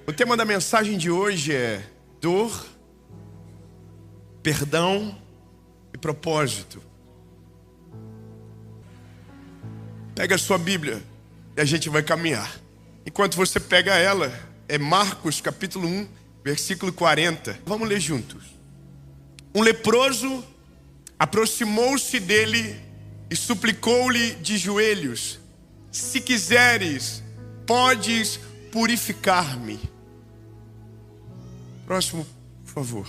O tema da mensagem de hoje é dor, perdão e propósito. Pega a sua Bíblia e a gente vai caminhar. Enquanto você pega ela, é Marcos capítulo 1, versículo 40. Vamos ler juntos. Um leproso aproximou-se dele e suplicou-lhe de joelhos: se quiseres, podes purificar-me. Próximo, por favor.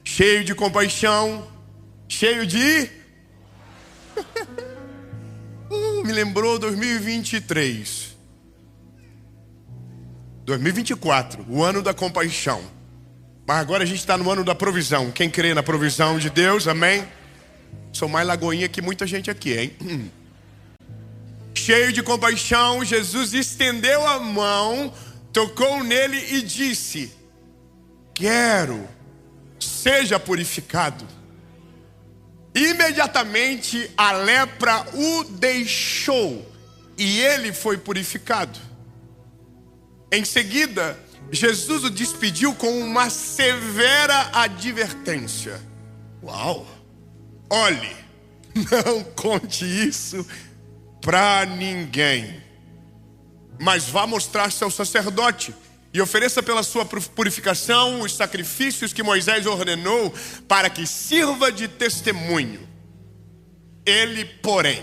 Cheio de compaixão, cheio de... me lembrou 2023. 2024, o ano da compaixão. Mas agora a gente está no ano da provisão. Quem crê na provisão de Deus, amém? Sou mais lagoinha que muita gente aqui, hein? Cheio de compaixão, Jesus estendeu a mão, tocou nele e disse: quero, seja purificado. Imediatamente a lepra o deixou e ele foi purificado. Em seguida, Jesus o despediu com uma severa advertência. Uau! Olhe, não conte isso para ninguém, mas vá mostrar-se ao sacerdote e ofereça pela sua purificação os sacrifícios que Moisés ordenou para que sirva de testemunho. Ele, porém,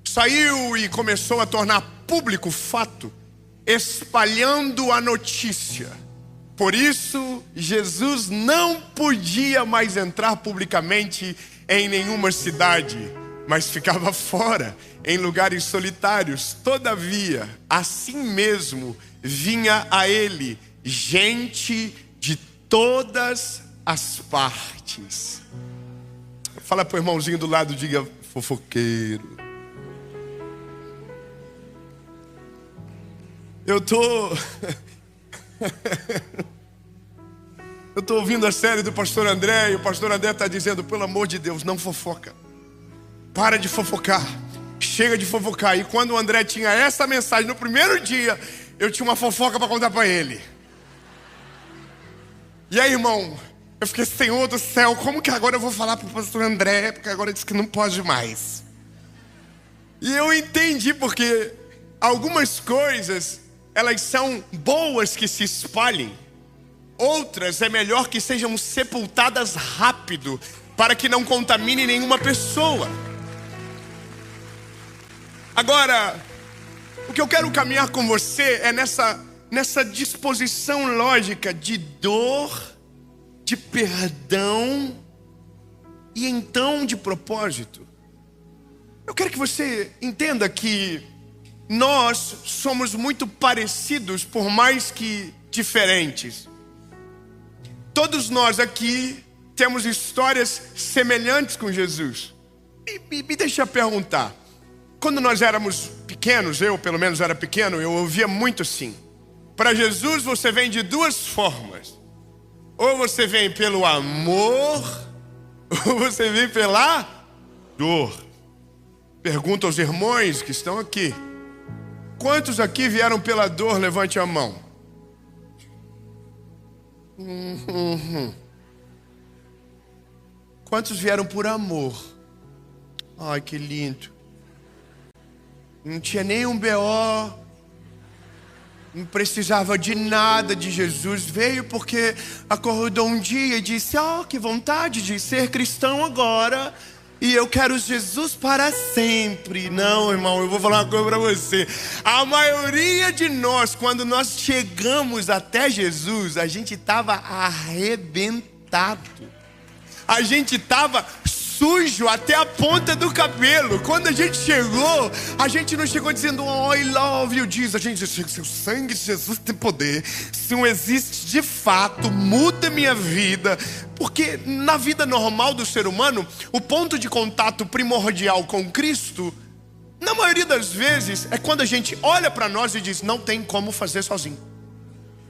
saiu e começou a tornar público o fato, espalhando a notícia. Por isso, Jesus não podia mais entrar publicamente em nenhuma cidade, mas ficava fora, em lugares solitários. Todavia, assim mesmo, vinha a ele gente de todas as partes. Fala para o irmãozinho do lado, diga: fofoqueiro. Eu tô ouvindo a série do pastor André, e o pastor André está dizendo: pelo amor de Deus, não fofoca. Para de fofocar. Chega de fofocar. E quando o André tinha essa mensagem no primeiro dia, eu tinha uma fofoca para contar para ele. E aí, irmão, eu fiquei: Senhor do céu, como que agora eu vou falar para o pastor André? Porque agora ele disse que não pode mais. E eu entendi, porque algumas coisas, elas são boas que se espalhem. Outras é melhor que sejam sepultadas rápido, para que não contamine nenhuma pessoa. Agora, o que eu quero caminhar com você é nessa disposição lógica de dor, de perdão e então de propósito. Eu quero que você entenda que nós somos muito parecidos, por mais que diferentes. Todos nós aqui temos histórias semelhantes com Jesus. E me deixa perguntar. Quando nós éramos pequenos, eu pelo menos era pequeno, eu ouvia muito assim: para Jesus você vem de duas formas. Ou você vem pelo amor, ou você vem pela dor. Pergunta aos irmãos que estão aqui: quantos aqui vieram pela dor? Levante a mão. Quantos vieram por amor? Ai, que lindo. Não tinha nenhum BO, não precisava de nada de Jesus. Veio porque acordou um dia e disse: que vontade de ser cristão agora, e eu quero Jesus para sempre. Não, irmão, eu vou falar uma coisa para você. A maioria de nós, quando nós chegamos até Jesus, a gente estava arrebentado. A gente estava sujo até a ponta do cabelo. Quando a gente chegou, a gente não chegou dizendo: oh, I love you, Jesus. A gente disse: o sangue de Jesus tem poder. Se não existe de fato, muda minha vida. Porque na vida normal do ser humano, o ponto de contato primordial com Cristo, na maioria das vezes, é quando a gente olha para nós e diz: não tem como fazer sozinho.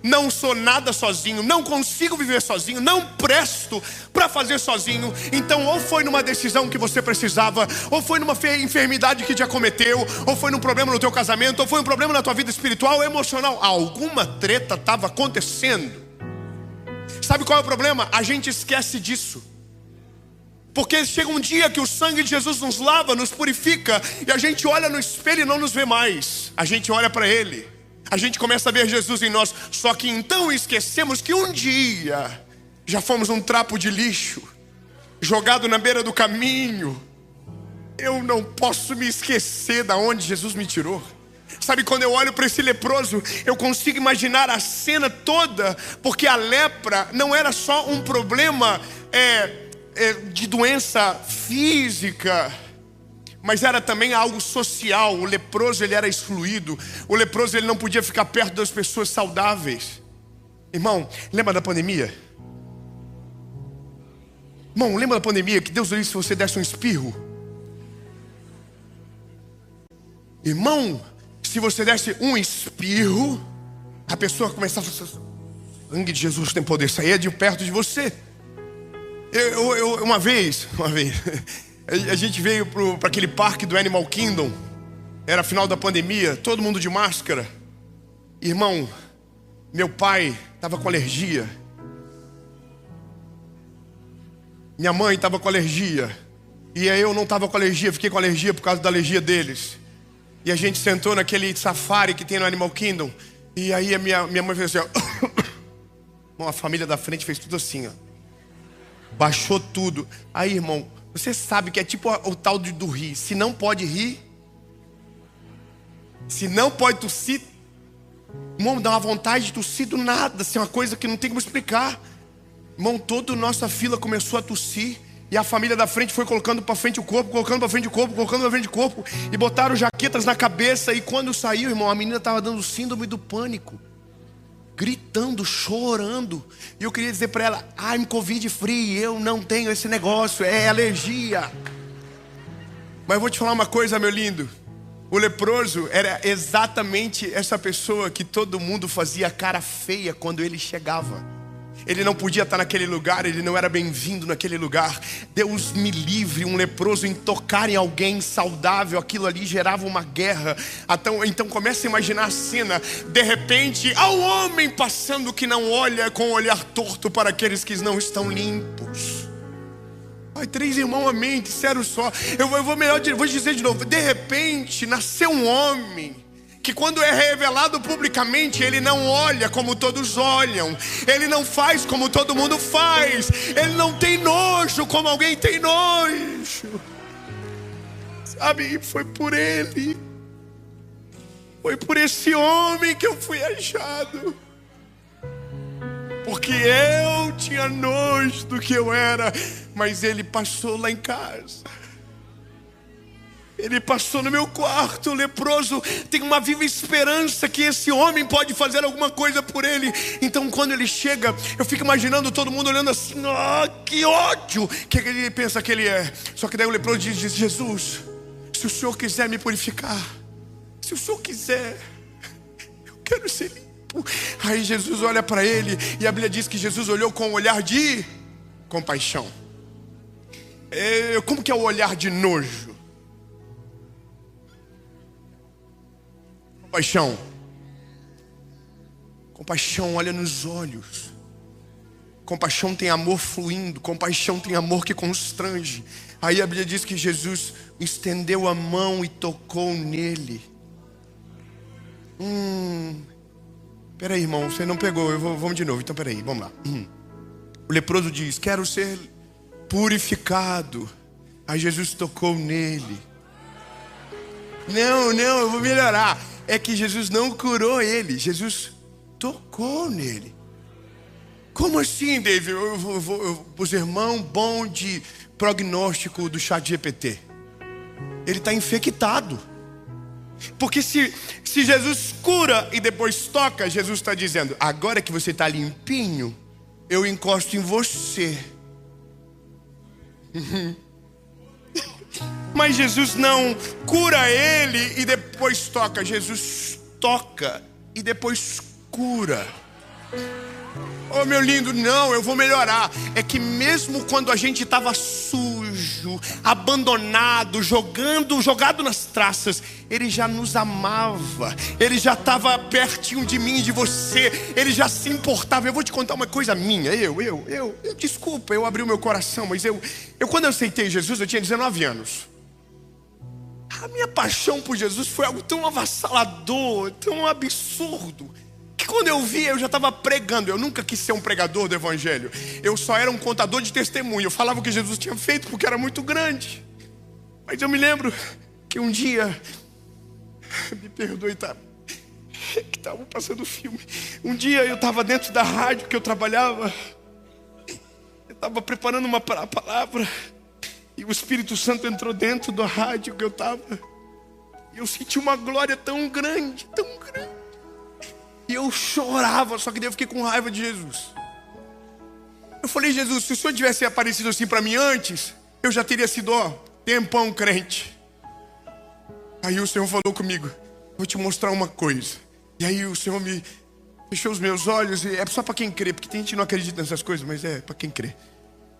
Não sou nada sozinho, não consigo viver sozinho, não presto para fazer sozinho. Então ou foi numa decisão que você precisava, ou foi numa enfermidade que te acometeu, ou foi num problema no teu casamento, ou foi um problema na tua vida espiritual ou emocional. Alguma treta estava acontecendo. Sabe qual é o problema? A gente esquece disso. Porque chega um dia que o sangue de Jesus nos lava, nos purifica, e a gente olha no espelho e não nos vê mais. A gente olha para Ele, a gente começa a ver Jesus em nós. Só que então esquecemos que um dia já fomos um trapo de lixo, jogado na beira do caminho. Eu não posso me esquecer da onde Jesus me tirou. Sabe, quando eu olho para esse leproso, eu consigo imaginar a cena toda. Porque a lepra não era só um problema de doença física, mas era também algo social. O leproso, ele era excluído. O leproso, ele não podia ficar perto das pessoas saudáveis. Irmão, lembra da pandemia? Irmão, lembra da pandemia que Deus livre se você desse um espirro? Irmão, se você desse um espirro, a pessoa começava a falar: sangue de Jesus tem poder, sair de perto de você. Uma vez a gente veio para aquele parque do Animal Kingdom. Era final da pandemia, todo mundo de máscara. Irmão, meu pai estava com alergia, minha mãe estava com alergia, e aí eu não estava com alergia, fiquei com alergia por causa da alergia deles. E a gente sentou naquele safari que tem no Animal Kingdom. E aí a minha mãe fez assim, ó. A família da frente fez tudo assim, ó. Baixou tudo. Aí, irmão, você sabe que é tipo o tal do rir. Se não pode rir, se não pode tossir, irmão, dá uma vontade de tossir do nada. Assim, uma coisa que não tem como explicar. Irmão, toda a nossa fila começou a tossir. E a família da frente foi colocando para frente o corpo, colocando para frente o corpo, colocando para frente o corpo. E botaram jaquetas na cabeça. E quando saiu, irmão, a menina estava dando síndrome do pânico, gritando, chorando. E eu queria dizer para ela: I'm Covid free, eu não tenho esse negócio, é alergia. Mas eu vou te falar uma coisa, meu lindo. O leproso era exatamente essa pessoa que todo mundo fazia cara feia quando ele chegava. Ele não podia estar naquele lugar, ele não era bem-vindo naquele lugar. Deus me livre, um leproso em tocar em alguém saudável, aquilo ali gerava uma guerra. Então comece a imaginar a cena. De repente, há um homem passando que não olha com um olhar torto para aqueles que não estão limpos. Ai, 3 irmãos, amém, disseram só. Eu vou dizer de novo. De repente, nasceu um homem que quando é revelado publicamente, ele não olha como todos olham, ele não faz como todo mundo faz, ele não tem nojo como alguém tem nojo. Sabe, foi por ele, foi por esse homem que eu fui achado. Porque eu tinha nojo do que eu era, mas ele passou lá em casa. Ele passou no meu quarto. O leproso tem uma viva esperança que esse homem pode fazer alguma coisa por ele. Então quando ele chega, eu fico imaginando todo mundo olhando assim: que ódio que ele pensa que ele é. Só que daí o leproso diz: Jesus, se o Senhor quiser me purificar, se o Senhor quiser, eu quero ser limpo. Aí Jesus olha para ele, e a Bíblia diz que Jesus olhou com um olhar de compaixão. Como que é o olhar de nojo? Compaixão. Compaixão olha nos olhos. Compaixão tem amor fluindo. Compaixão tem amor que constrange. Aí a Bíblia diz que Jesus estendeu a mão e tocou nele. Peraí, irmão, você não pegou. Vamos de novo, então peraí, vamos lá. O leproso diz: quero ser purificado. Aí Jesus tocou nele. Não, eu vou melhorar. É que Jesus não curou ele, Jesus tocou nele. Como assim, David? Os irmãos bom de prognóstico do ChatGPT. Ele está infectado. Porque se Jesus cura e depois toca, Jesus está dizendo: agora que você está limpinho, eu encosto em você. Mas Jesus não cura ele e depois toca. Jesus toca e depois cura. Oh, meu lindo, não, eu vou melhorar. É que mesmo quando a gente estava sujo, abandonado, jogado nas traças, Ele já nos amava. Ele já estava pertinho de mim, de você. Ele já se importava. Eu vou te contar uma coisa minha. Desculpa, eu abri o meu coração, mas quando eu aceitei Jesus, eu tinha 19 anos. A minha paixão por Jesus foi algo tão avassalador, tão absurdo, que quando eu vi, eu já estava pregando. Eu nunca quis ser um pregador do evangelho. Eu só era um contador de testemunho. Eu falava o que Jesus tinha feito porque era muito grande. Mas eu me lembro que um dia, me perdoe, tá? Que estava passando filme. Um dia eu estava dentro da rádio que eu trabalhava. Eu estava preparando uma palavra. E o Espírito Santo entrou dentro da rádio que eu estava. E eu senti uma glória tão grande, tão grande. E eu chorava, só que daí eu fiquei com raiva de Jesus. Eu falei, Jesus, se o Senhor tivesse aparecido assim para mim antes, eu já teria sido, tempão crente. Aí o Senhor falou comigo, vou te mostrar uma coisa. E aí o Senhor me fechou os meus olhos, e é só para quem crê, porque tem gente que não acredita nessas coisas, mas é para quem crê.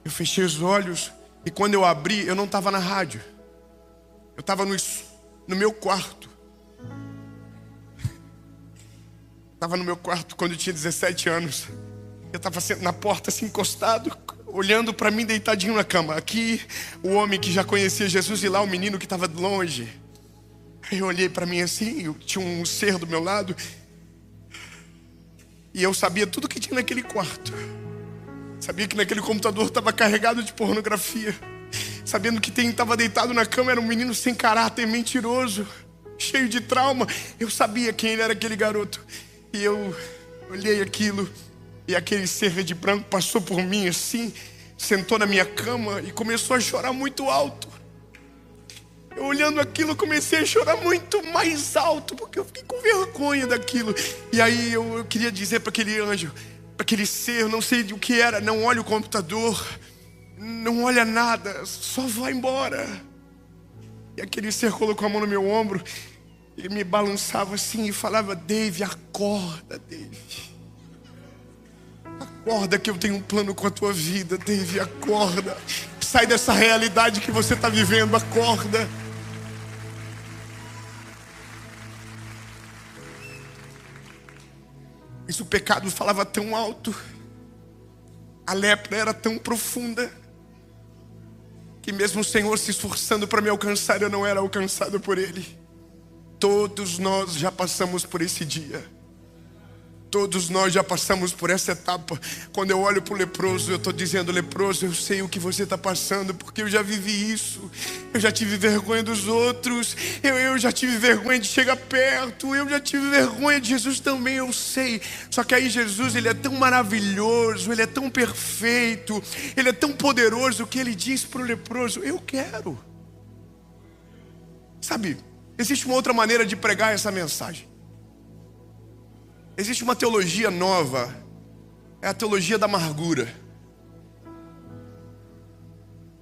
Eu fechei os olhos, e quando eu abri, eu não estava na rádio. Eu estava no meu quarto. Estava no meu quarto quando eu tinha 17 anos. Eu estava na porta assim encostado, olhando para mim deitadinho na cama. Aqui o homem que já conhecia Jesus e lá o menino que estava longe. Aí eu olhei para mim assim, eu tinha um ser do meu lado. E eu sabia tudo que tinha naquele quarto. Sabia que naquele computador estava carregado de pornografia. Sabendo que quem estava deitado na cama era um menino sem caráter, mentiroso, cheio de trauma. Eu sabia quem ele era, aquele garoto. E eu olhei aquilo, e aquele ser de branco passou por mim assim, sentou na minha cama e começou a chorar muito alto. Eu olhando aquilo, comecei a chorar muito mais alto, porque eu fiquei com vergonha daquilo. E aí eu queria dizer para aquele anjo, para aquele ser, não sei o que era, não olha o computador, não olha nada, só vai embora. E aquele ser colocou a mão no meu ombro, ele me balançava assim e falava, Dave, acorda, Dave. Acorda que eu tenho um plano com a tua vida, Dave, acorda. Sai dessa realidade que você está vivendo, acorda. Mas o pecado falava tão alto, a lepra era tão profunda, que mesmo o Senhor se esforçando para me alcançar, eu não era alcançado por Ele. Todos nós já passamos por esse dia. Todos nós já passamos por essa etapa. Quando eu olho para o leproso, eu estou dizendo, leproso, eu sei o que você está passando, porque eu já vivi isso. Eu já tive vergonha dos outros. Eu já tive vergonha de chegar perto. Eu já tive vergonha de Jesus também, eu sei. Só que aí Jesus, Ele é tão maravilhoso, Ele é tão perfeito, Ele é tão poderoso, que Ele diz para o leproso, eu quero. Sabe, existe uma outra maneira de pregar essa mensagem. Existe uma teologia nova, é a teologia da amargura.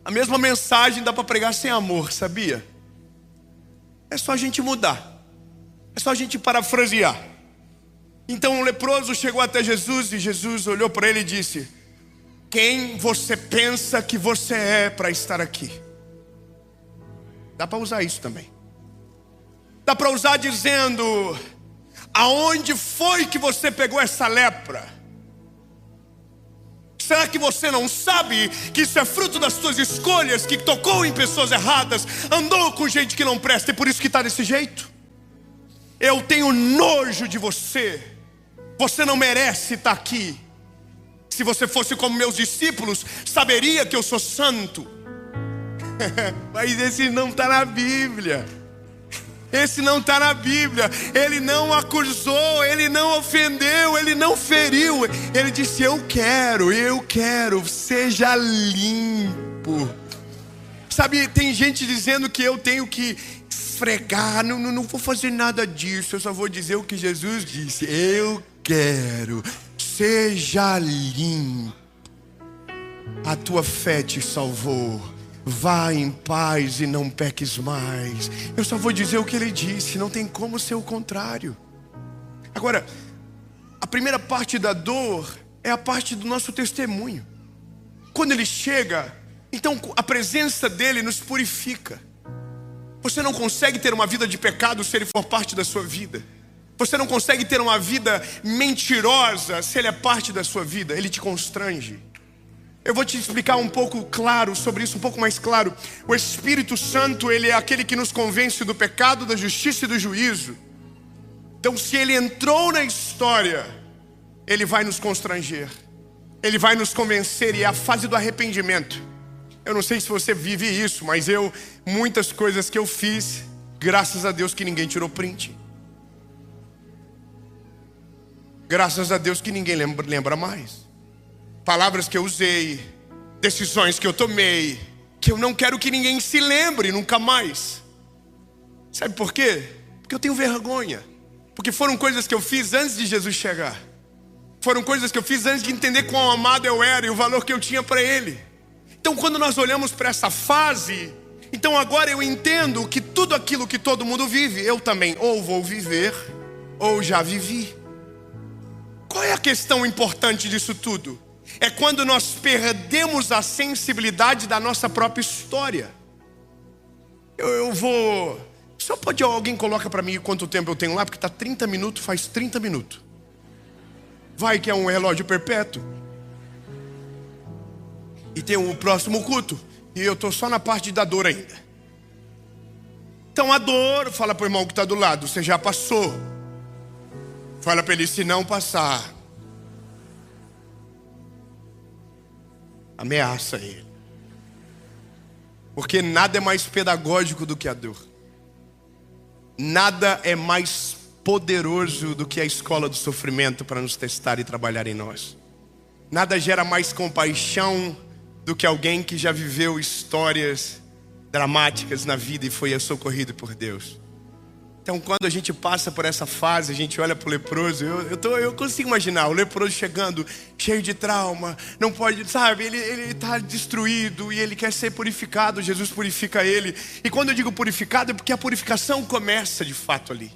A mesma mensagem dá para pregar sem amor, sabia? É só a gente mudar, é só a gente parafrasear. Então o leproso chegou até Jesus e Jesus olhou para ele e disse, quem você pensa que você é para estar aqui? Dá para usar isso também. Dá para usar dizendo, aonde foi que você pegou essa lepra? Será que você não sabe que isso é fruto das suas escolhas, que tocou em pessoas erradas, andou com gente que não presta e por isso que está desse jeito? Eu tenho nojo de você. Você não merece estar aqui. Se você fosse como meus discípulos, saberia que eu sou santo. Mas esse não está na Bíblia. Esse não está na Bíblia. Ele não acusou, ele não ofendeu, ele não feriu. Ele disse, eu quero, seja limpo. Sabe, tem gente dizendo que eu tenho que esfregar. Não vou fazer nada disso. Eu só vou dizer o que Jesus disse. Eu quero, seja limpo. A tua fé te salvou. Vá em paz e não peques mais. Eu só vou dizer o que ele disse. Não tem como ser o contrário. Agora, a A primeira parte da dor é a parte do nosso testemunho. Quando ele chega, então a presença dele nos purifica. Você não consegue ter uma vida de pecado se ele for parte da sua vida. Você não consegue ter uma vida mentirosa se ele é parte da sua vida. Ele te constrange. Eu vou te explicar um pouco claro sobre isso, um pouco mais claro. O Espírito Santo, ele é aquele que nos convence do pecado, da justiça e do juízo. Então, se ele entrou na história, ele vai nos constranger. Ele vai nos convencer, e é a fase do arrependimento. Eu não sei se você vive isso, mas muitas coisas que eu fiz, graças a Deus que ninguém tirou print. Graças a Deus que ninguém lembra mais. Palavras que eu usei, decisões que eu tomei, que eu não quero que ninguém se lembre nunca mais. Sabe por quê? Porque eu tenho vergonha. Porque foram coisas que eu fiz antes de Jesus chegar. Foram coisas que eu fiz antes de entender quão amado eu era e o valor que eu tinha para Ele. Então, quando nós olhamos para essa fase, então agora eu entendo que tudo aquilo que todo mundo vive, eu também ou vou viver, ou já vivi. Qual é a questão importante disso tudo? É quando nós perdemos a sensibilidade da nossa própria história. Eu vou... Só pode alguém coloca para mim quanto tempo eu tenho lá? Porque está 30 minutos, faz 30 minutos. Vai que é um relógio perpétuo. E tem o próximo culto. E eu estou só na parte da dor ainda. Então a dor, fala para o irmão que está do lado, você já passou. Fala para ele, se não passar, ameaça ele. Porque nada é mais pedagógico do que a dor. Nada é mais poderoso do que a escola do sofrimento para nos testar e trabalhar em nós. Nada gera mais compaixão do que alguém que já viveu histórias dramáticas na vida e foi socorrido por Deus. Então, quando a gente passa por essa fase, a gente olha para o leproso, eu consigo imaginar o leproso chegando, cheio de trauma, não pode, sabe, ele está destruído e ele quer ser purificado, Jesus purifica ele. E quando eu digo purificado, é porque a purificação começa de fato ali.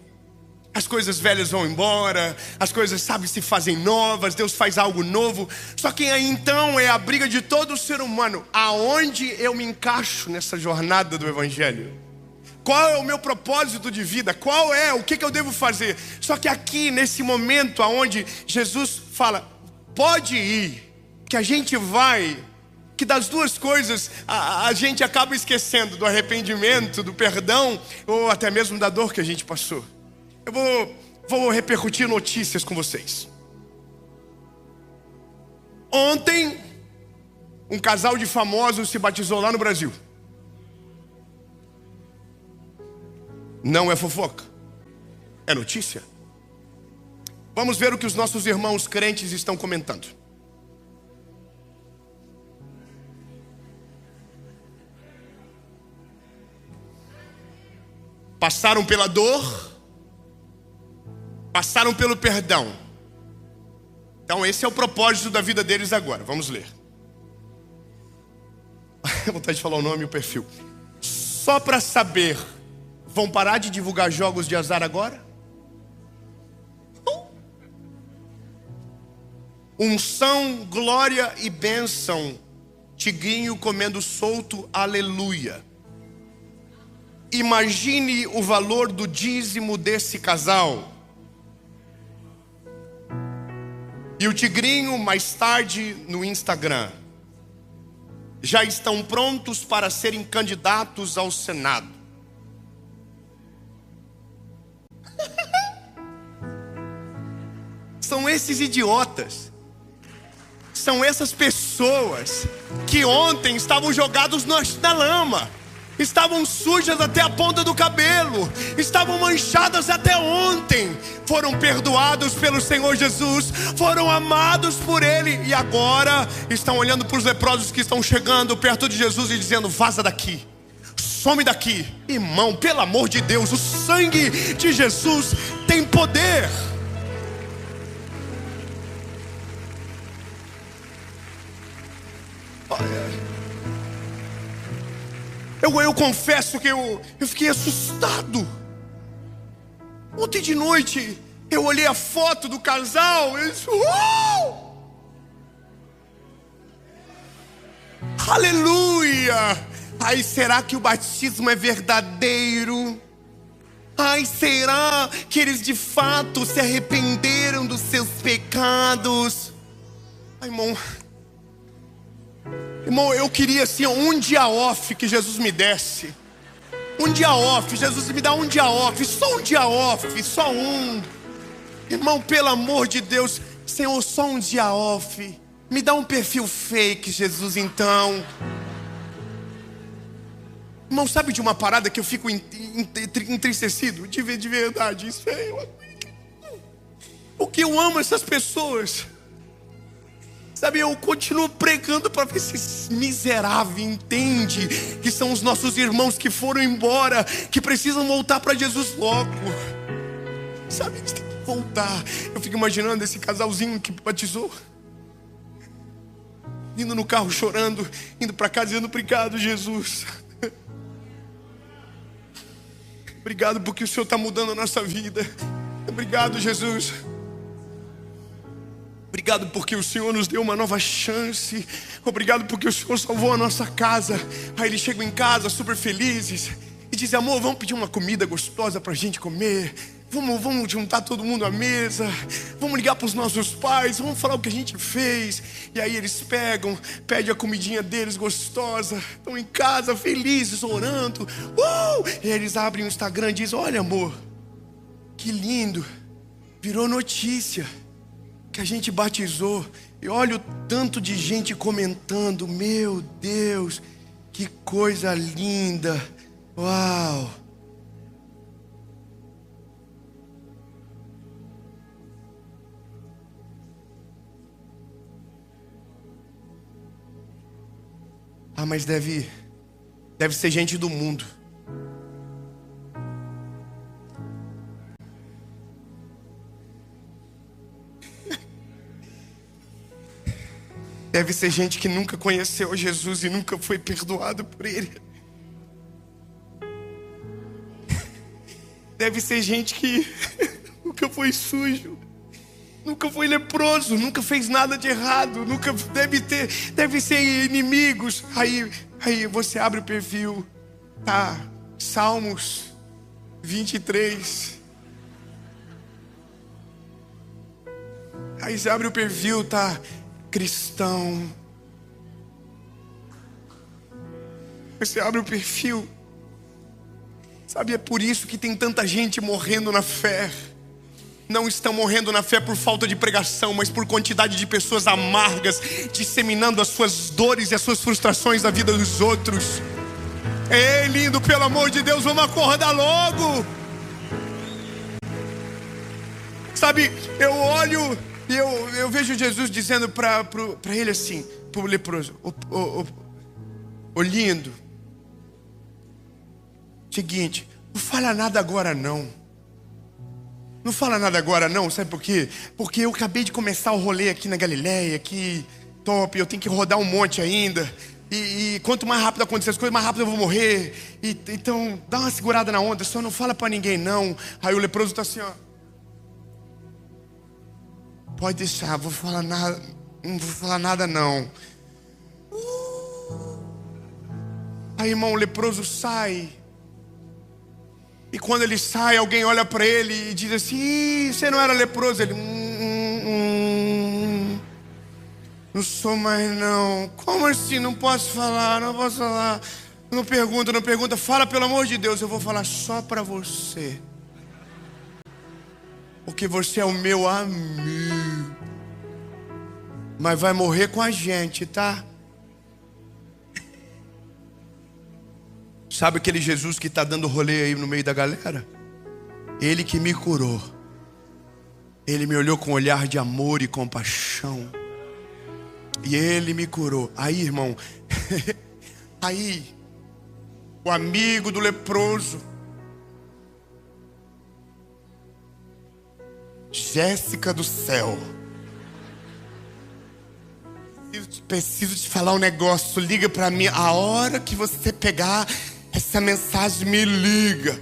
As coisas velhas vão embora, as coisas, sabe, se fazem novas, Deus faz algo novo. Só que aí então é a briga de todo ser humano. Aonde eu me encaixo nessa jornada do Evangelho? Qual é o meu propósito de vida? Qual é? O que eu devo fazer? Só que aqui, nesse momento onde Jesus fala, pode ir, que a gente vai, que das duas coisas a gente acaba esquecendo, do arrependimento, do perdão, ou até mesmo da dor que a gente passou. Eu vou repercutir notícias com vocês. Ontem, um casal de famosos se batizou lá no Brasil. Não é fofoca, é notícia. Vamos ver o que os nossos irmãos crentes estão comentando. Passaram pela dor, passaram pelo perdão. Então esse é o propósito da vida deles agora. Vamos ler. Eu vou vontade de falar o nome e o perfil. Só para saber, vão parar de divulgar jogos de azar agora? Unção, glória e bênção. Tigrinho comendo solto, aleluia. Imagine o valor do dízimo desse casal. E o Tigrinho, mais tarde, no Instagram. Já estão prontos para serem candidatos ao Senado. São esses idiotas. São essas pessoas que ontem estavam jogados na lama. Estavam sujas até a ponta do cabelo, estavam manchadas até ontem, foram perdoados pelo Senhor Jesus, foram amados por Ele, e agora estão olhando para os leprosos que estão chegando perto de Jesus e dizendo, vaza daqui, some daqui. Irmão, pelo amor de Deus, o sangue de Jesus tem poder. Eu confesso que eu fiquei assustado. Ontem de noite Eu olhei a foto do casal, eu disse, aleluia! Ai, será que o batismo é verdadeiro? Ai, será que eles de fato se arrependeram dos seus pecados? Ai, irmão, eu queria assim, um dia off que Jesus me desse. Um dia off, Jesus me dá um dia off, só um dia off, só um. Irmão, pelo amor de Deus, Senhor, só um dia off. Me dá um perfil fake, Jesus, então. Irmão, sabe de uma parada que eu fico entristecido? De verdade, isso é porque eu amo essas pessoas. Sabe, eu continuo pregando para ver se esse miserável entende que são os nossos irmãos que foram embora, que precisam voltar para Jesus logo. Sabe, eles têm que voltar. Eu fico imaginando esse casalzinho que batizou, indo no carro chorando, indo para casa dizendo, obrigado, Jesus. Obrigado porque o Senhor está mudando a nossa vida. Obrigado, Jesus. Obrigado porque o Senhor nos deu uma nova chance. Obrigado porque o Senhor salvou a nossa casa. Aí eles chegam em casa super felizes e dizem, amor, vamos pedir uma comida gostosa pra gente comer. Vamos juntar todo mundo à mesa. Vamos ligar para os nossos pais. Vamos falar o que a gente fez. E aí eles pedem a comidinha deles gostosa. Estão em casa felizes, orando. E aí eles abrem o Instagram e dizem, olha, amor, que lindo. Virou notícia que a gente batizou. E olha o tanto de gente comentando. Meu Deus, que coisa linda. Uau. Ah, mas deve ser gente do mundo. Deve ser gente que nunca conheceu Jesus e nunca foi perdoado por Ele. Deve ser gente que nunca foi sujo, nunca foi leproso, nunca fez nada de errado, nunca deve ser inimigos. Aí você abre o perfil, tá? Salmos 23. Aí você abre o perfil, tá? Cristão. Você abre o perfil. Sabe, é por isso que tem tanta gente morrendo na fé. Não estão morrendo na fé por falta de pregação, mas por quantidade de pessoas amargas, disseminando as suas dores e as suas frustrações na vida dos outros. Ei, lindo, pelo amor de Deus, vamos acordar logo. Sabe, eu olho e eu vejo Jesus dizendo para ele assim, para o leproso, ô lindo, seguinte, não fala nada agora não. Não fala nada agora não, sabe por quê? Porque eu acabei de começar o rolê aqui na Galileia, que top, eu tenho que rodar um monte ainda. E quanto mais rápido acontecer as coisas, mais rápido eu vou morrer. Então, dá uma segurada na onda, só não fala pra ninguém não. Aí o leproso tá assim, ó. Pode deixar, não vou falar nada não. Aí, irmão, o leproso sai. E quando ele sai, alguém olha para ele e diz assim, Ih, você não era leproso? Ele, não sou mais não. Como assim? Não posso falar. Não pergunta. Fala pelo amor de Deus, eu vou falar só para você. Porque você é o meu amigo. Mas vai morrer com a gente, tá? Sabe aquele Jesus que está dando rolê aí no meio da galera? Ele que me curou. Ele me olhou com um olhar de amor e compaixão. E Ele me curou. Aí, irmão, aí, o amigo do leproso, Jéssica do céu, eu preciso te falar um negócio. Liga para mim a hora que você pegar essa mensagem, me liga.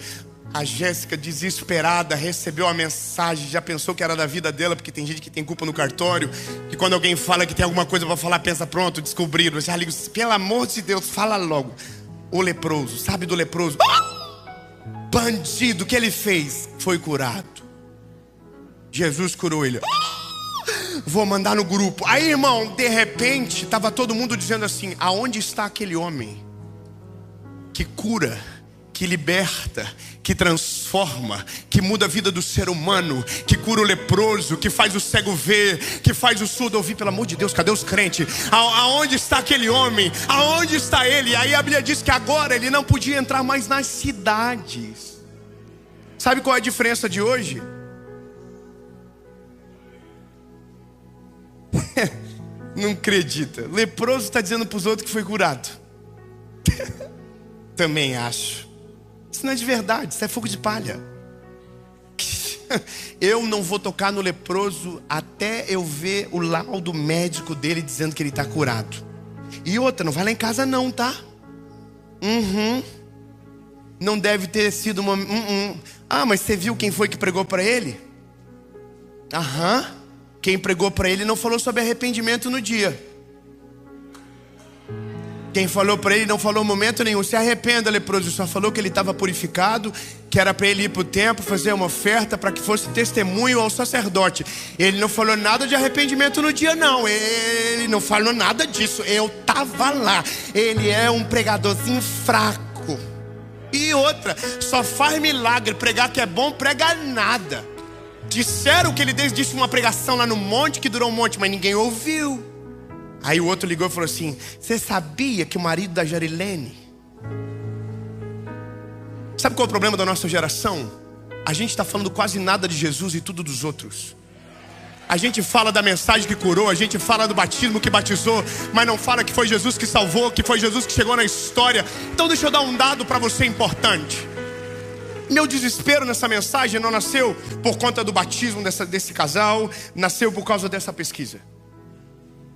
A Jéssica, desesperada, recebeu a mensagem, já pensou que era da vida dela, porque tem gente que tem culpa no cartório, que quando alguém fala que tem alguma coisa para falar, pensa, pronto, descobriram. Já ligo, pelo amor de Deus, fala logo. O leproso, sabe do leproso? Bandido, o que ele fez? Foi curado. Jesus curou ele. Vou mandar no grupo. Aí, irmão, de repente, estava todo mundo dizendo assim: aonde está aquele homem que cura, que liberta, que transforma, que muda a vida do ser humano, que cura o leproso, que faz o cego ver, que faz o surdo ouvir? Pelo amor de Deus, cadê os crentes? Aonde está aquele homem? Aonde está ele? Aí a Bíblia diz que agora ele não podia entrar mais nas cidades. Sabe qual é a diferença de hoje? Não acredita. Leproso está dizendo para os outros que foi curado. Também acho. Isso não é de verdade, isso é fogo de palha. Eu não vou tocar no leproso até eu ver o laudo médico dele dizendo que ele está curado. E outra, não vai lá em casa não, tá? Não deve ter sido uma... Ah, mas você viu quem foi que pregou para ele? Quem pregou para ele não falou sobre arrependimento no dia. Quem falou para ele não falou momento nenhum: se arrependa, leproso. Só falou que ele estava purificado, que era para ele ir para o templo fazer uma oferta para que fosse testemunho ao sacerdote. Ele não falou nada de arrependimento no dia não. Ele não falou nada disso. Eu estava lá. Ele é um pregadorzinho fraco. E outra, só faz milagre. Pregar que é bom, prega nada. Disseram que ele disse uma pregação lá no monte, que durou um monte, mas ninguém ouviu. Aí o outro ligou e falou assim: você sabia que o marido da Jarilene... Sabe qual é o problema da nossa geração? A gente está falando quase nada de Jesus e tudo dos outros. A gente fala da mensagem que curou, a gente fala do batismo que batizou, mas não fala que foi Jesus que salvou, que foi Jesus que chegou na história. Então deixa eu dar um dado para você importante. Meu desespero nessa mensagem não nasceu por conta do batismo desse casal, nasceu por causa dessa pesquisa.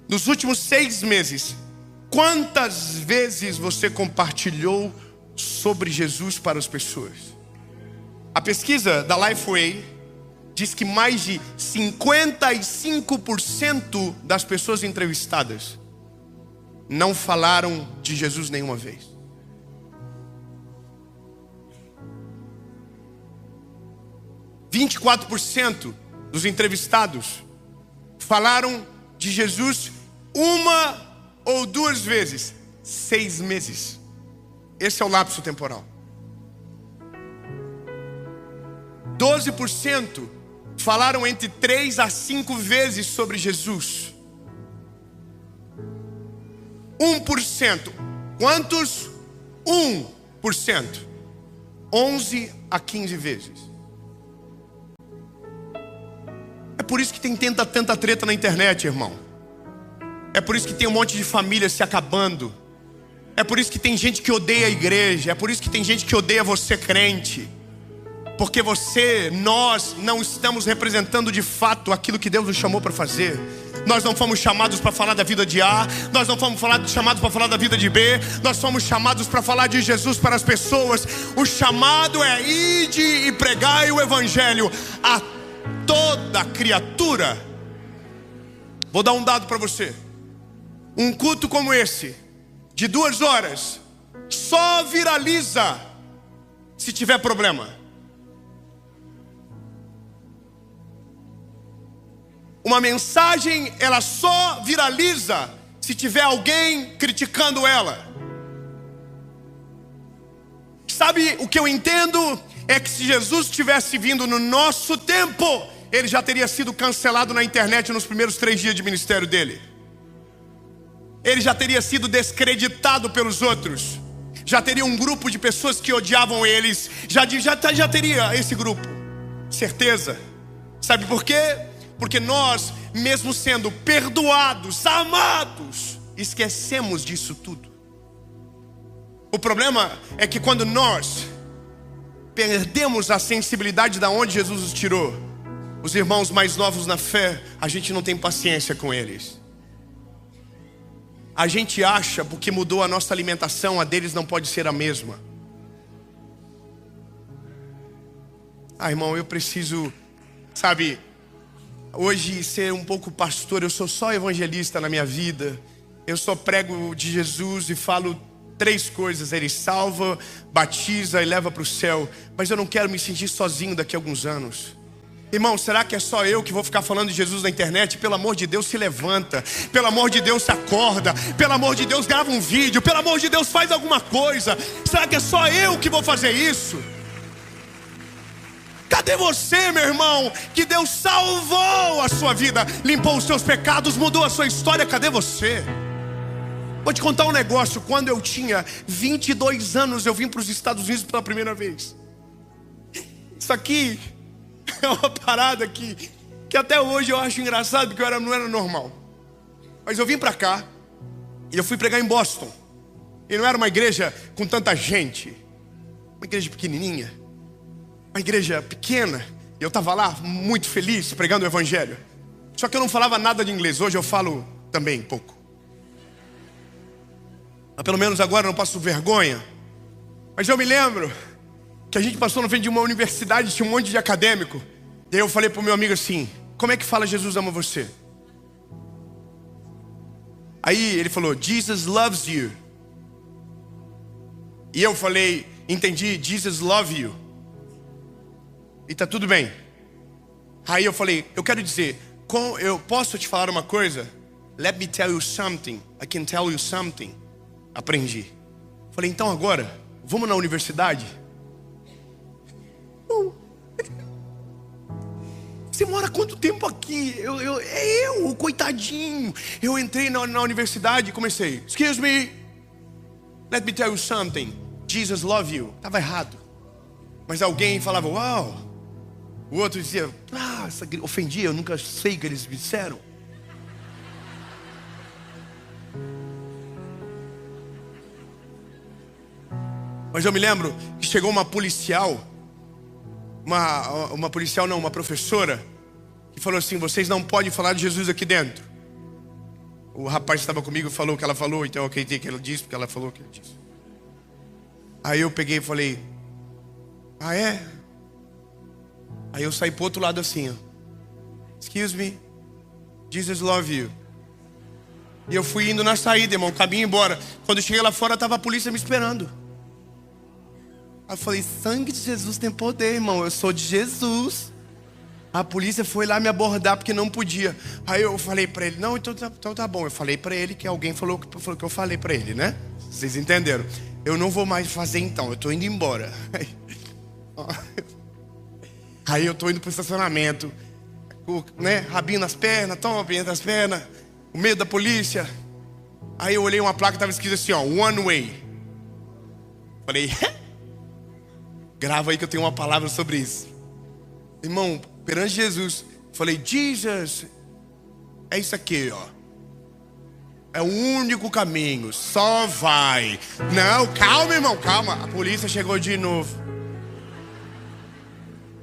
Nos últimos 6 meses, quantas vezes você compartilhou sobre Jesus para as pessoas? A pesquisa da Lifeway diz que mais de 55% das pessoas entrevistadas não falaram de Jesus nenhuma vez. 24% dos entrevistados falaram de Jesus 1 ou 2 vezes. 6 meses. Esse é o lapso temporal. 12% falaram entre 3 a 5 vezes sobre Jesus. 1%. Quantos? 1%. 11 a 15 vezes. É por isso que tem tanta treta na internet, irmão. É por isso que tem um monte de famílias se acabando. É por isso que tem gente que odeia a igreja. É por isso que tem gente que odeia você, crente. Porque nós não estamos representando de fato aquilo que Deus nos chamou para fazer. Nós não fomos chamados para falar da vida de A. Nós não fomos chamados para falar da vida de B. Nós fomos chamados para falar de Jesus para as pessoas. O chamado é: ide e pregai o evangelho a toda criatura. Vou dar um dado para você. Um culto como esse, de 2 horas, só viraliza se tiver problema. Uma mensagem, ela só viraliza se tiver alguém criticando ela. Sabe o que eu entendo? É que se Jesus tivesse vindo no nosso tempo, ele já teria sido cancelado na internet nos primeiros 3 dias de ministério dele. Ele já teria sido descreditado pelos outros. Já teria um grupo de pessoas que odiavam eles. Já teria esse grupo. Certeza. Sabe por quê? Porque nós, mesmo sendo perdoados, amados, esquecemos disso tudo. O problema é que quando nós perdemos a sensibilidade da onde Jesus nos tirou, os irmãos mais novos na fé, a gente não tem paciência com eles. A gente acha, porque mudou a nossa alimentação, a deles não pode ser a mesma. Irmão, eu preciso, sabe, hoje ser um pouco pastor. Eu sou só evangelista na minha vida. Eu só prego de Jesus e falo 3 coisas: Ele salva, batiza e leva para o céu. Mas eu não quero me sentir sozinho daqui a alguns anos. Irmão, será que é só eu que vou ficar falando de Jesus na internet? Pelo amor de Deus, se levanta. Pelo amor de Deus, se acorda. Pelo amor de Deus, grava um vídeo. Pelo amor de Deus, faz alguma coisa. Será que é só eu que vou fazer isso? Cadê você, meu irmão? Que Deus salvou a sua vida, limpou os seus pecados, mudou a sua história. Cadê você? Vou te contar um negócio. Quando eu tinha 22 anos, eu vim para os Estados Unidos pela primeira vez. Isso aqui é uma parada que até hoje eu acho engraçado, porque eu não era normal. Mas eu vim para cá e eu fui pregar em Boston. E não era uma igreja com tanta gente, uma igreja pequenininha, uma igreja pequena. E eu estava lá muito feliz pregando o evangelho. Só que eu não falava nada de inglês. Hoje eu falo também pouco, mas pelo menos agora eu não passo vergonha. Mas eu me lembro que a gente passou na frente de uma universidade, tinha um monte de acadêmico. E aí eu falei pro meu amigo assim: como é que fala Jesus ama você? Aí ele falou: Jesus loves you. E eu falei: entendi, Jesus love you. E tá tudo bem. Aí eu falei: eu quero dizer, eu posso te falar uma coisa? Let me tell you something. I can tell you something. Aprendi. Falei: então agora, vamos na universidade? Você mora quanto tempo aqui? O coitadinho. Eu entrei na universidade e comecei: excuse me, let me tell you something. Jesus love you. Estava errado. Mas alguém falava uau. O outro dizia ofendia, eu nunca sei o que eles me disseram. Mas eu me lembro que chegou uma policial, uma professora, que falou assim: vocês não podem falar de Jesus aqui dentro. O rapaz que estava comigo falou o que ela falou, então eu acreditei que ela disse, porque ela falou o que ela disse. Aí eu peguei e falei: ah, é? Aí eu saí pro outro lado assim, ó. Excuse me, Jesus love you. E eu fui indo na saída, irmão, caminho embora. Quando eu cheguei lá fora, tava a polícia me esperando. Aí eu falei: sangue de Jesus tem poder, irmão, eu sou de Jesus. A polícia foi lá me abordar porque não podia. Aí eu falei pra ele: não, então tá bom. Eu falei pra ele que alguém falou que eu falei pra ele, né? Vocês entenderam? Eu não vou mais fazer então, eu tô indo embora. Aí eu tô indo pro estacionamento, né? Rabinho nas pernas, rabinho nas pernas, o medo da polícia. Aí eu olhei uma placa que tava escrito assim, ó, one way. Falei: grava aí que eu tenho uma palavra sobre isso. Irmão, perante Jesus, falei: Jesus, é isso aqui, ó. É o único caminho, só vai. Não, calma, irmão, calma. A polícia chegou de novo.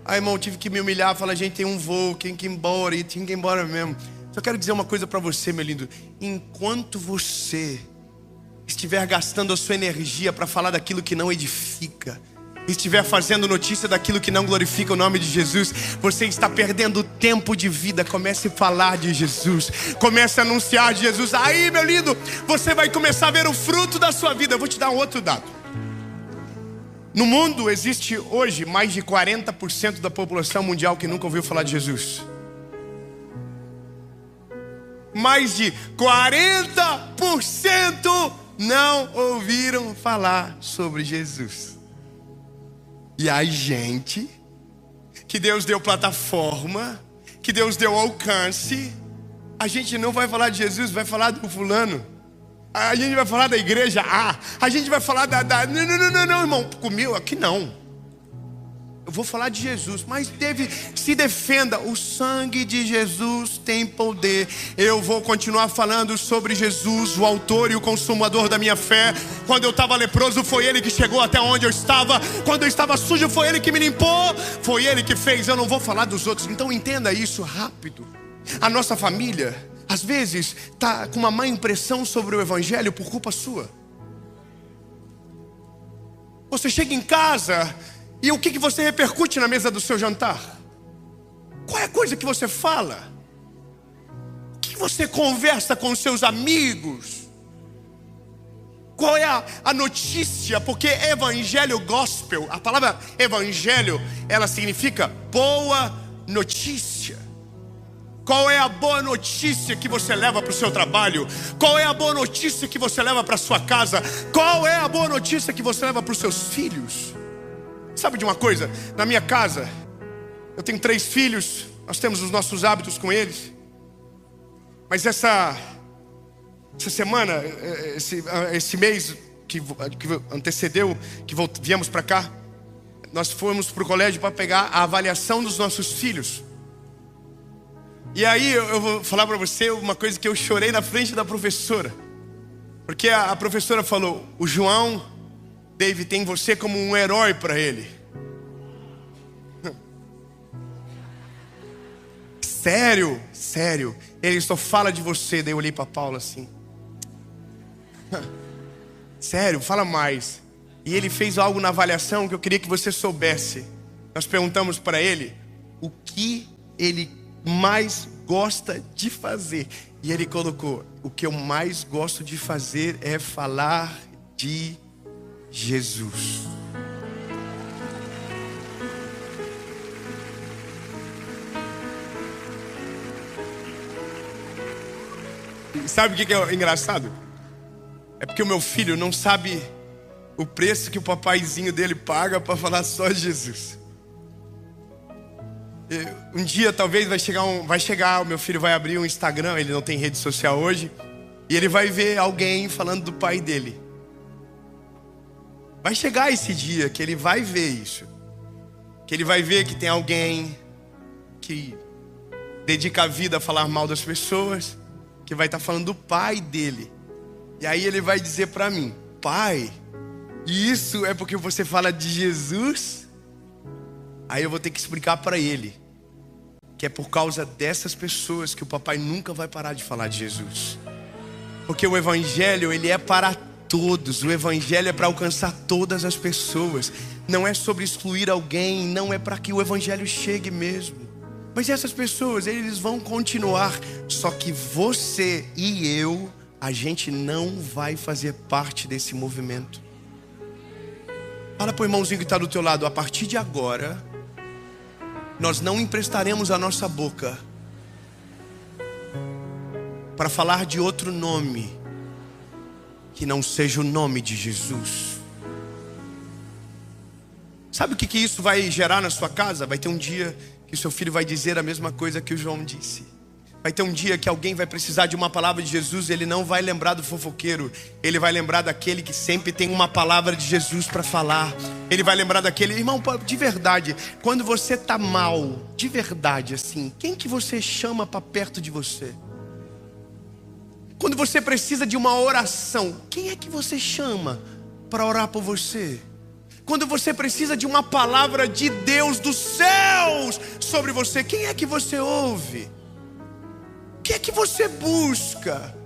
Aí, irmão, tive que me humilhar, falar: gente, tem um voo, tem que ir embora. E tinha que ir embora mesmo. Só quero dizer uma coisa pra você, meu lindo. Enquanto você estiver gastando a sua energia para falar daquilo que não edifica, estiver fazendo notícia daquilo que não glorifica o nome de Jesus, você está perdendo tempo de vida. Comece a falar de Jesus, comece a anunciar de Jesus. Aí, meu lindo, você vai começar a ver o fruto da sua vida. Eu vou te dar um outro dado. No mundo existe hoje mais de 40% da população mundial que nunca ouviu falar de Jesus. Mais de 40% não ouviram falar sobre Jesus. E aí, gente, que Deus deu plataforma, que Deus deu alcance, a gente não vai falar de Jesus, vai falar do fulano. A gente vai falar da igreja A, a gente vai falar da... Não, irmão, comigo aqui não. Eu vou falar de Jesus, mas se defenda, o sangue de Jesus tem poder. Eu vou continuar falando sobre Jesus, o autor e o consumador da minha fé. Quando eu estava leproso, foi Ele que chegou até onde eu estava. Quando eu estava sujo, foi Ele que me limpou. Foi Ele que fez, eu não vou falar dos outros. Então entenda isso rápido. A nossa família, às vezes, está com uma má impressão sobre o evangelho por culpa sua. Você chega em casa E o que você repercute na mesa do seu jantar? Qual é a coisa que você fala? O que você conversa com os seus amigos? Qual é a notícia? Porque evangelho, gospel, a palavra evangelho, ela significa boa notícia. Qual é a boa notícia que você leva para o seu trabalho? Qual é a boa notícia que você leva para a sua casa? Qual é a boa notícia que você leva para os seus filhos? Sabe de uma coisa? Na minha casa, eu tenho 3 filhos, nós temos os nossos hábitos com eles. Mas essa semana, esse mês que antecedeu, que viemos para cá, nós fomos para o colégio para pegar a avaliação dos nossos filhos. E aí eu vou falar para você uma coisa que eu chorei na frente da professora. Porque a professora falou: o João, David, tem você como um herói para ele. Sério, sério. Ele só fala de você. Daí eu olhei para Paula assim. Sério, fala mais. E ele fez algo na avaliação que eu queria que você soubesse. Nós perguntamos para ele o que ele mais gosta de fazer. E ele colocou: o que eu mais gosto de fazer é falar de Jesus. Sabe o que é engraçado? É porque o meu filho não sabe o preço que o papaizinho dele paga para falar só de Jesus. Um dia talvez vai chegar, o meu filho vai abrir um Instagram, ele não tem rede social hoje, e ele vai ver alguém falando do pai dele. Vai chegar esse dia que ele vai ver isso. Que ele vai ver que tem alguém que dedica a vida a falar mal das pessoas, que vai estar falando do pai dele. E aí ele vai dizer para mim: pai, isso é porque você fala de Jesus? Aí eu vou ter que explicar para ele que é por causa dessas pessoas que o papai nunca vai parar de falar de Jesus. Porque o evangelho, ele é para todos. O evangelho é para alcançar todas as pessoas. Não é sobre excluir alguém, não é para que o evangelho chegue mesmo. Mas essas pessoas, eles vão continuar. Só que você e eu, a gente não vai fazer parte desse movimento. Fala pro irmãozinho que está do teu lado: a partir de agora, nós não emprestaremos a nossa boca para falar de outro nome que não seja o nome de Jesus. Sabe o que isso vai gerar na sua casa? Vai ter um dia que o seu filho vai dizer a mesma coisa que o João disse. Vai ter um dia que alguém vai precisar de uma palavra de Jesus. Ele não vai lembrar do fofoqueiro. Ele vai lembrar daquele que sempre tem uma palavra de Jesus para falar. Ele vai lembrar daquele... Irmão, de verdade, quando você tá mal, de verdade assim, quem que você chama para perto de você? Quando você precisa de uma oração, quem é que você chama para orar por você? Quando você precisa de uma palavra de Deus dos céus sobre você, quem é que você ouve? O que é que você busca?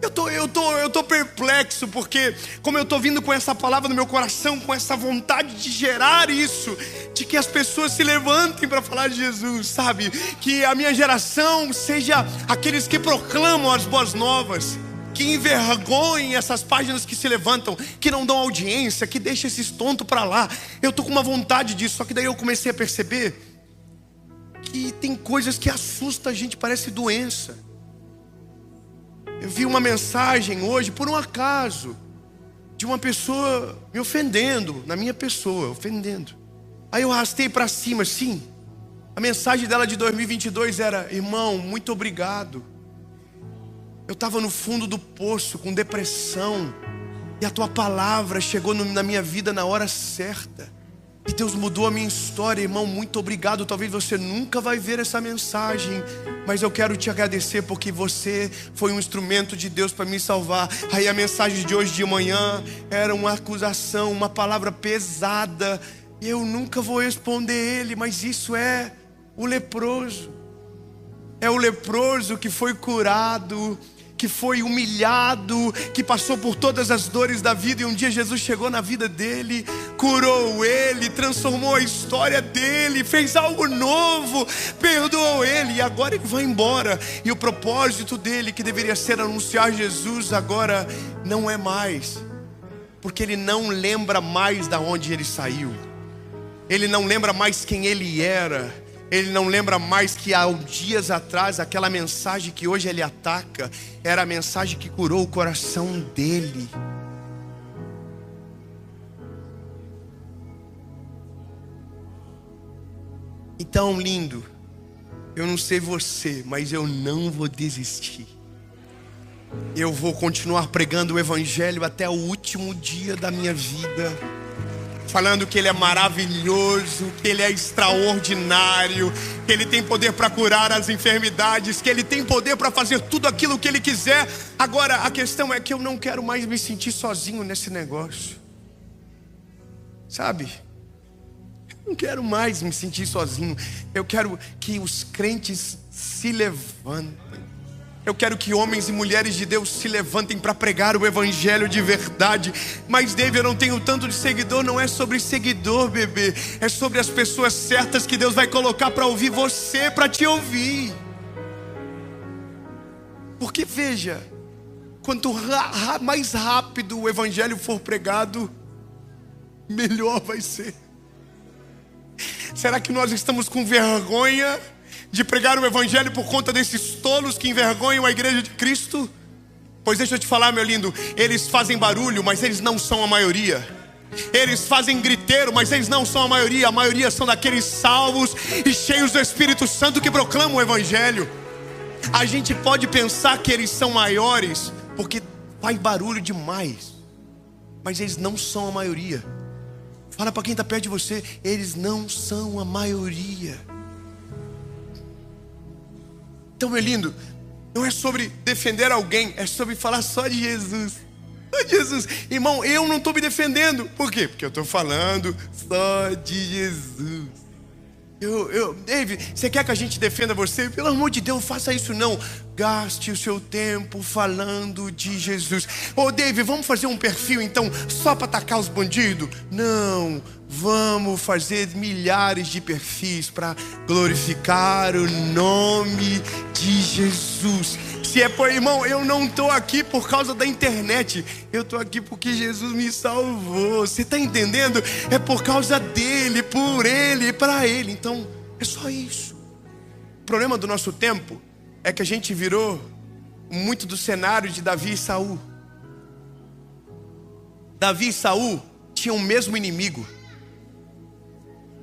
Eu tô perplexo, porque como eu tô vindo com essa palavra no meu coração, com essa vontade de gerar isso, de que as pessoas se levantem para falar de Jesus, sabe? Que a minha geração seja aqueles que proclamam as boas novas, que envergonhem essas páginas que se levantam, que não dão audiência, que deixam esses tontos para lá. Eu tô com uma vontade disso, só que daí eu comecei a perceber que tem coisas que assustam a gente, parece doença. Eu vi uma mensagem hoje, por um acaso, de uma pessoa me ofendendo, na minha pessoa, ofendendo. Aí eu arrastei para cima, assim. A mensagem dela de 2022 era: irmão, muito obrigado. Eu estava no fundo do poço, com depressão, e a tua palavra chegou na minha vida na hora certa. E Deus mudou a minha história, irmão, muito obrigado. Talvez você nunca vai ver essa mensagem, mas eu quero te agradecer porque você foi um instrumento de Deus para me salvar. Aí a mensagem de hoje de manhã era uma acusação, uma palavra pesada. Eu nunca vou responder ele, mas isso é o leproso. É o leproso que foi curado, que foi humilhado, que passou por todas as dores da vida, e um dia Jesus chegou na vida dele, curou ele, transformou a história dele, fez algo novo, perdoou ele, e agora ele vai embora. E o propósito dele, que deveria ser anunciar Jesus, agora não é mais, porque ele não lembra mais da onde ele saiu, ele não lembra mais quem ele era. Ele não lembra mais que há dias atrás, aquela mensagem que hoje ele ataca, era a mensagem que curou o coração dele. Então, lindo, eu não sei você, mas eu não vou desistir. Eu vou continuar pregando o Evangelho até o último dia da minha vida, falando que Ele é maravilhoso, que Ele é extraordinário, que Ele tem poder para curar as enfermidades, que Ele tem poder para fazer tudo aquilo que Ele quiser. Agora, a questão é que eu não quero mais me sentir sozinho nesse negócio, sabe? Eu não quero mais me sentir sozinho. Eu quero que os crentes se levantem. Eu quero que homens e mulheres de Deus se levantem para pregar o Evangelho de verdade. Mas, David, eu não tenho tanto de seguidor. Não é sobre seguidor, bebê. É sobre as pessoas certas que Deus vai colocar para ouvir você, para te ouvir. Porque, veja, quanto mais rápido o Evangelho for pregado, melhor vai ser. Será que nós estamos com vergonha de pregar o Evangelho por conta desses tolos que envergonham a igreja de Cristo? Pois deixa eu te falar, meu lindo, eles fazem barulho, mas eles não são a maioria. Eles fazem griteiro, mas eles não são a maioria. A maioria são daqueles salvos e cheios do Espírito Santo que proclamam o Evangelho. A gente pode pensar que eles são maiores porque faz barulho demais, mas eles não são a maioria. Fala para quem está perto de você, eles não são a maioria. Então, meu lindo, não é sobre defender alguém, é sobre falar só de Jesus. Só de Jesus. Irmão, eu não estou me defendendo. Por quê? Porque eu estou falando só de Jesus. David, você quer que a gente defenda você? Pelo amor de Deus, faça isso não. Gaste o seu tempo falando de Jesus. David, vamos fazer um perfil então só para atacar os bandidos? Não, vamos fazer milhares de perfis para glorificar o nome de Jesus. Se é por irmão, eu não estou aqui por causa da internet. Eu estou aqui porque Jesus me salvou. Você está entendendo? É por causa dele, por ele, para ele. Então, é só isso. O problema do nosso tempo é que a gente virou muito do cenário de Davi e Saul. Davi e Saul tinham o mesmo inimigo.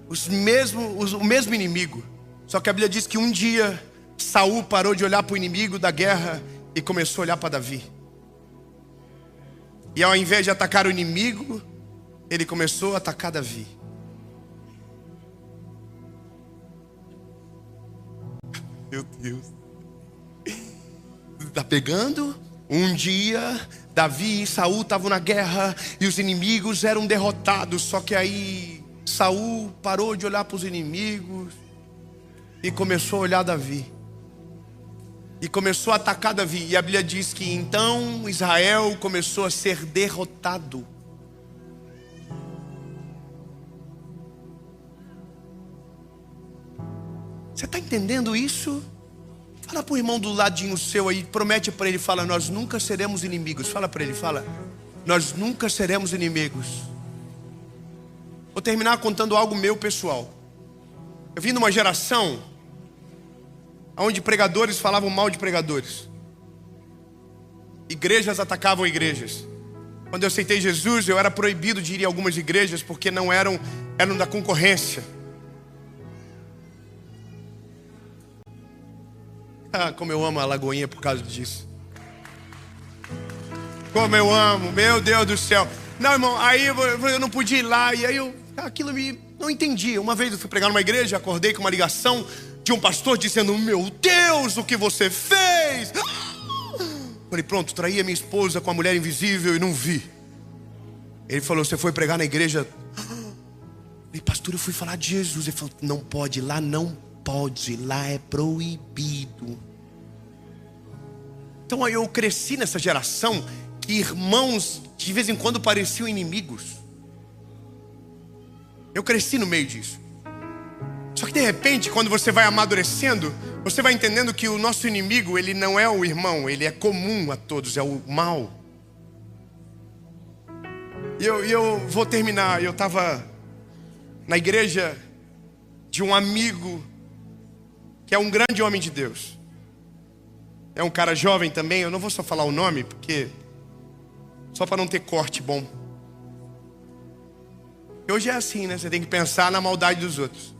O mesmo inimigo. Só que a Bíblia diz que um dia Saul parou de olhar para o inimigo da guerra e começou a olhar para Davi. E ao invés de atacar o inimigo, ele começou a atacar Davi. Meu Deus. Está pegando? Um dia Davi e Saul estavam na guerra e os inimigos eram derrotados. Só que aí Saul parou de olhar para os inimigos e começou a olhar Davi. E começou a atacar Davi. E a Bíblia diz que então Israel começou a ser derrotado. Você está entendendo isso? Fala para o irmão do ladinho seu aí, promete para ele, fala, nós nunca seremos inimigos. Fala para ele, fala, nós nunca seremos inimigos. Vou terminar contando algo meu pessoal. Eu vim de uma geração onde pregadores falavam mal de pregadores. Igrejas atacavam igrejas. Quando eu aceitei Jesus, eu era proibido de ir em algumas igrejas porque não eram da concorrência. Ah, como eu amo a Lagoinha por causa disso. Como eu amo, meu Deus do céu. Não, irmão, aí eu não podia ir lá. E aí aquilo não entendi. Uma vez eu fui pregar numa igreja, acordei com uma ligação de um pastor dizendo, meu Deus, o que você fez? Falei, pronto, traí a minha esposa com a mulher invisível e não vi. Ele falou, você foi pregar na igreja? Falei, pastor, eu fui falar de Jesus. Ele falou, não pode, lá não pode, lá é proibido. Então eu cresci nessa geração que irmãos de vez em quando pareciam inimigos. Eu cresci no meio disso. Só que de repente, quando você vai amadurecendo, você vai entendendo que o nosso inimigo, ele não é o irmão, ele é comum a todos, é o mal. E eu vou terminar. Eu estava na igreja de um amigo que é um grande homem de Deus. É um cara jovem também. Eu não vou só falar o nome, porque só para não ter corte bom. E hoje é assim, né? Você tem que pensar na maldade dos outros.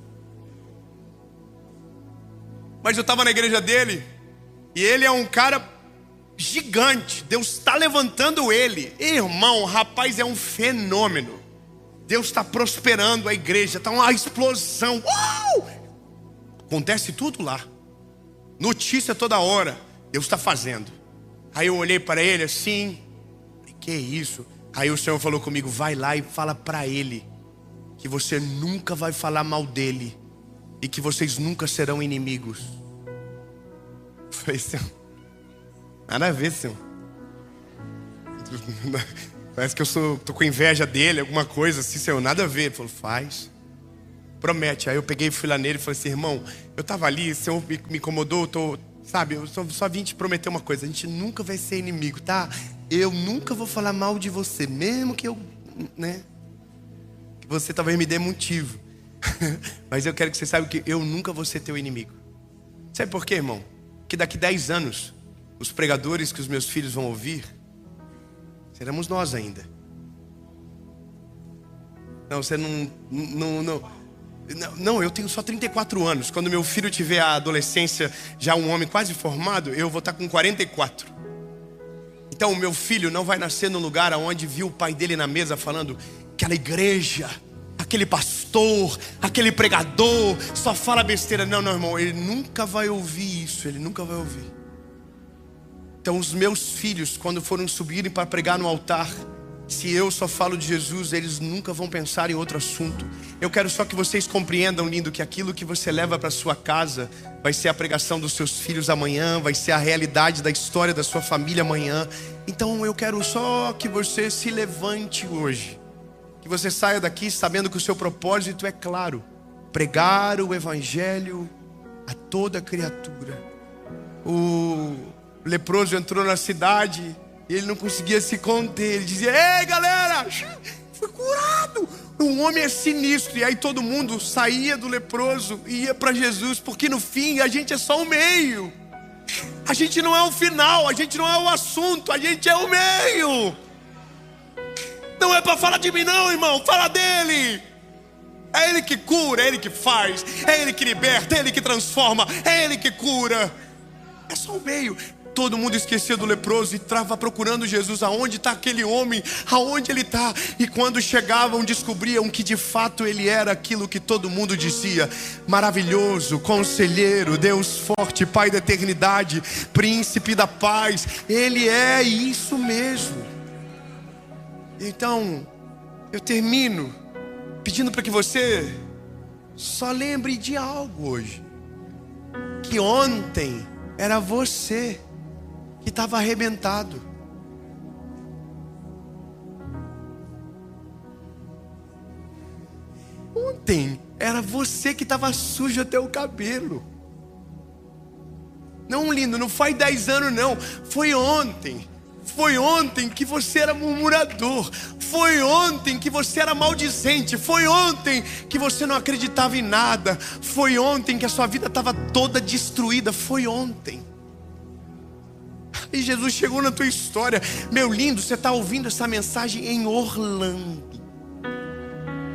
Mas eu estava na igreja dele, e ele é um cara gigante. Deus está levantando ele. Irmão, o rapaz é um fenômeno. Deus está prosperando a igreja, está uma explosão. Acontece tudo lá. Notícia toda hora. Deus está fazendo. Aí eu olhei para ele assim, que é isso? Aí o Senhor falou comigo: vai lá e fala para ele que você nunca vai falar mal dele e que vocês nunca serão inimigos. Eu falei: Senhor, nada a ver, Senhor. Parece que eu tô com inveja dele, alguma coisa assim, Senhor, nada a ver. Ele falou: faz, promete. Aí eu peguei e fui lá nele e falei assim: irmão, eu tava ali, o Senhor me incomodou, sabe, eu só vim te prometer uma coisa: a gente nunca vai ser inimigo, tá? Eu nunca vou falar mal de você, mesmo que eu, né, que você talvez me dê motivo. Mas eu quero que você saiba que eu nunca vou ser teu inimigo. Sabe por quê, irmão? Que daqui 10 anos, os pregadores que os meus filhos vão ouvir, seremos nós ainda. Não, você não, eu tenho só 34 anos. Quando meu filho tiver a adolescência, já um homem quase formado, eu vou estar com 44. Então o meu filho não vai nascer num lugar onde viu o pai dele na mesa falando: aquela igreja, aquele pastor, aquele pregador só fala besteira. Não, irmão, ele nunca vai ouvir isso, ele nunca vai ouvir. Então os meus filhos, quando forem subirem para pregar no altar, se eu só falo de Jesus, eles nunca vão pensar em outro assunto. Eu quero só que vocês compreendam, lindo, que aquilo que você leva para sua casa vai ser a pregação dos seus filhos amanhã, vai ser a realidade da história da sua família amanhã. Então eu quero só que você se levante hoje, que você saia daqui sabendo que o seu propósito é claro: pregar o evangelho a toda criatura. O leproso entrou na cidade e ele não conseguia se conter. Ele dizia: ei galera, fui curado. O homem é sinistro. E aí todo mundo saía do leproso e ia para Jesus, porque no fim a gente é só o meio. A gente não é o final, a gente não é o assunto, a gente é o meio. Não é para falar de mim não, irmão, fala dele. É ele que cura, é ele que faz, é ele que liberta, é ele que transforma, é ele que cura. É só o meio. Todo mundo esquecia do leproso e estava procurando Jesus. Aonde está aquele homem? Aonde ele está? E quando chegavam, descobriam que de fato ele era aquilo que todo mundo dizia: maravilhoso, conselheiro, Deus forte, Pai da eternidade, príncipe da paz. Ele é isso mesmo. Então eu termino pedindo para que você só lembre de algo hoje: que ontem era você que estava arrebentado. Ontem era você que estava sujo até o cabelo. Não, lindo, não faz 10 anos não. Foi ontem. Foi ontem que você era murmurador. Foi ontem que você era maldizente. Foi ontem que você não acreditava em nada. Foi ontem que a sua vida estava toda destruída. Foi ontem. E Jesus chegou na tua história. Meu lindo, você está ouvindo essa mensagem em Orlando.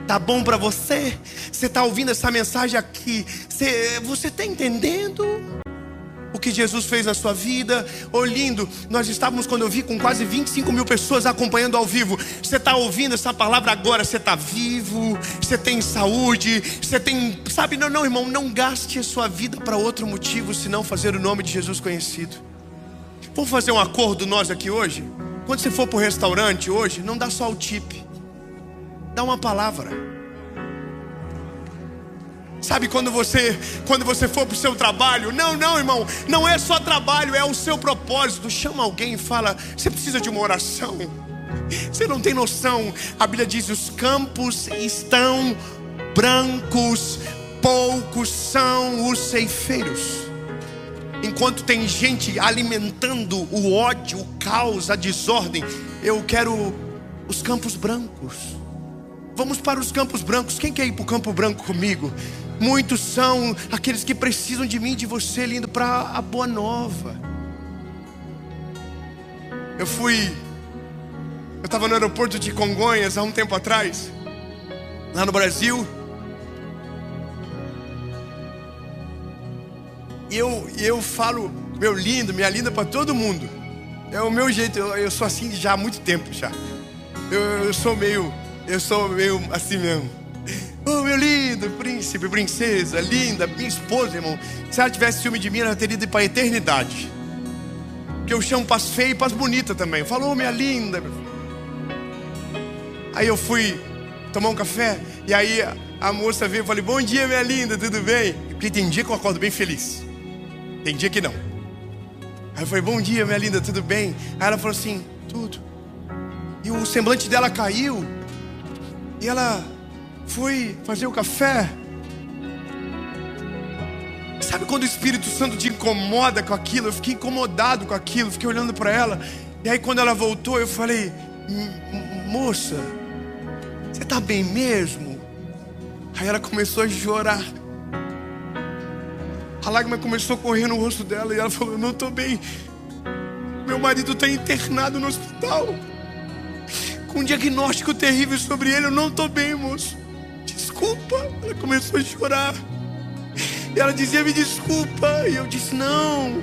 Tá bom para você? Você está ouvindo essa mensagem aqui. Você está entendendo o que Jesus fez na sua vida? Ô lindo, nós estávamos, quando eu vi, com quase 25 mil pessoas acompanhando ao vivo. Você está ouvindo essa palavra agora. Você está vivo, você tem saúde, você tem, sabe, não irmão, não gaste a sua vida para outro motivo senão fazer o nome de Jesus conhecido. Vamos fazer um acordo nós aqui hoje? Quando você for para o restaurante hoje, não dá só o tip, dá uma palavra. Sabe, quando você for para o seu trabalho, não, irmão, não é só trabalho, é o seu propósito. Chama alguém e fala: você precisa de uma oração. Você não tem noção. A Bíblia diz: os campos estão brancos, poucos são os ceifeiros. Enquanto tem gente alimentando o ódio, o caos, a desordem, eu quero os campos brancos. Vamos para os campos brancos. Quem quer ir para o Campo Branco comigo? Muitos são aqueles que precisam de mim, de você, lindo, para a Boa Nova. Eu estava no aeroporto de Congonhas há um tempo atrás, lá no Brasil. E eu falo, meu lindo, minha linda, para todo mundo. É o meu jeito, eu sou assim já há muito tempo já. Eu sou meio assim mesmo. Oh, meu lindo, príncipe, princesa, linda, minha esposa, irmão. Se ela tivesse ciúme de mim, ela teria ido para a eternidade. Porque eu chamo para as feias e para as bonitas também. Falou, minha linda. Aí eu fui tomar um café, e aí a moça veio e falei: bom dia, minha linda, tudo bem? Porque tem dia que eu acordo bem feliz, tem dia que não. Aí eu falei: bom dia, minha linda, tudo bem? Aí ela falou assim: tudo. E o semblante dela caiu, e ela foi fazer o café. Sabe quando o Espírito Santo te incomoda com aquilo? Eu fiquei incomodado com aquilo, fiquei olhando para ela. E aí quando ela voltou, eu falei: moça, você tá bem mesmo? Aí ela começou a chorar. A lágrima começou a correr no rosto dela, e ela falou: eu não tô bem. Meu marido está internado no hospital, com um diagnóstico terrível sobre ele. Eu não tô bem, moço. Desculpa. Ela começou a chorar. E ela dizia: me desculpa. E eu disse: não.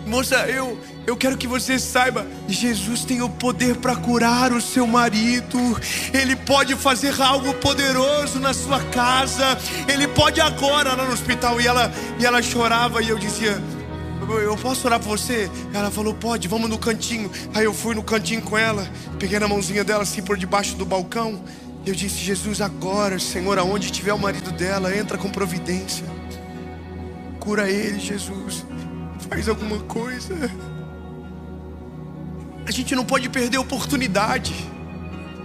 Moça, eu quero que você saiba: Jesus tem o poder para curar o seu marido. Ele pode fazer algo poderoso na sua casa. Ele pode agora lá no hospital. E ela chorava, e eu dizia: eu posso orar por você? Ela falou: pode, vamos no cantinho. Aí eu fui no cantinho com ela, peguei na mãozinha dela assim por debaixo do balcão. Eu disse: Jesus, agora, Senhor, aonde estiver o marido dela, entra com providência. Cura ele, Jesus. Faz alguma coisa. A gente não pode perder a oportunidade.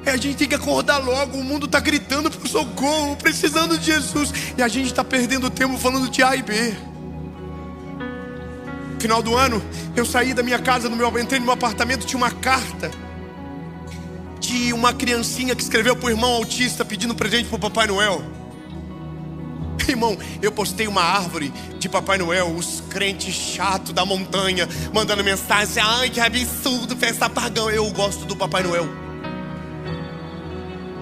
A gente tem que acordar logo. O mundo está gritando por socorro, precisando de Jesus, e a gente está perdendo tempo falando de A e B. No final do ano, eu saí da minha casa, entrei no meu apartamento, tinha uma carta de uma criancinha que escreveu para o irmão autista pedindo presente para o Papai Noel. Irmão, eu postei uma árvore de Papai Noel, os crentes chatos da montanha mandando mensagem: ai, que absurdo, festa pagão. Eu gosto do Papai Noel,